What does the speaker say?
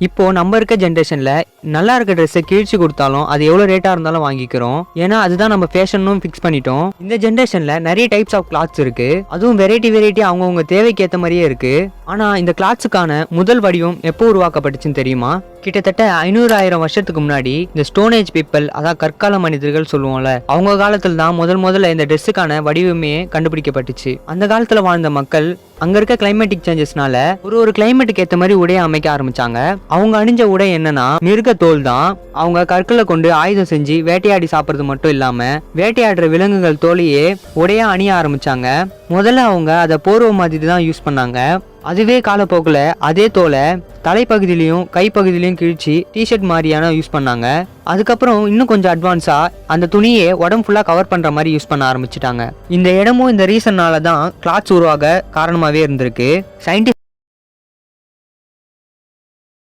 இப்போ நம்ம இருக்க ஜென்ரேஷன்ல நல்லா இருக்க ட்ரெஸ்ஸை கிழிச்சு கொடுத்தாலும் அது எவ்வளவு ரேட்டா இருந்தாலும் வாங்கிக்கிறோம். ஏன்னா அதுதான் நம்ம ஃபேஷனும் ஃபிக்ஸ் பண்ணிட்டோம். இந்த ஜென்ரேஷன்ல நிறைய டைப்ஸ் ஆஃப் கிளாத்ஸ் இருக்கு. அதுவும் வெரைட்டி அவங்கவுங்க தேவைக்கு ஏற்ற மாதிரியே இருக்கு. ஆனா இந்த கிளாத்ஸுக்கான முதல் வடிவம் எப்போ உருவாக்கப்பட்டுச்சுன்னு தெரியுமா? கிட்டத்தட்ட 500,000 வருஷத்துக்கு முன்னாடி இந்த ஸ்டோன் ஏஜ் பீப்பிள், அதாவது கற்கால மனிதர்கள் சொல்லுவோம்ல, அவங்க காலத்துல தான் முதல்ல இந்த ட்ரெஸ்ஸுக்கான வடிவமே கண்டுபிடிக்கப்பட்டுச்சு. அந்த காலத்துல வாழ்ந்த மக்கள் அங்க இருக்க கிளைமேட்டிக் சேஞ்சஸ்னால ஒரு கிளைமேட்டுக்கு ஏற்ற மாதிரி உடைய அமைக்க ஆரம்பிச்சாங்க. அவங்க அணிஞ்ச உடை என்னன்னா மிருக தோல் தான். அவங்க கற்களை கொண்டு ஆயுதம் செஞ்சு வேட்டையாடி சாப்பிட்றது மட்டும் இல்லாம வேட்டையாடுற விலங்குகள் தோலையே உடையா அணிய ஆரம்பிச்சாங்க. முதல்ல அவங்க அதை போர்வை மாதிரி தான் யூஸ் பண்ணாங்க. அதுவே காலப்போக்கில் அதே தோலை தலைப்பகுதியிலையும் கைப்பகுதியிலையும் கிழிச்சு டிஷர்ட் மாதிரியான யூஸ் பண்ணாங்க. அதுக்கப்புறம் இன்னும் கொஞ்சம் அட்வான்ஸா அந்த துணியை உடம்பு ஃபுல்லா கவர் பண்ற மாதிரி யூஸ் பண்ண ஆரம்பிச்சிட்டாங்க. இந்த இடமும் இந்த ரீசன்னால தான் கிளாத்ஸ் உருவாக காரணமாவே இருந்திருக்கு. சயின்டிஸ்ட்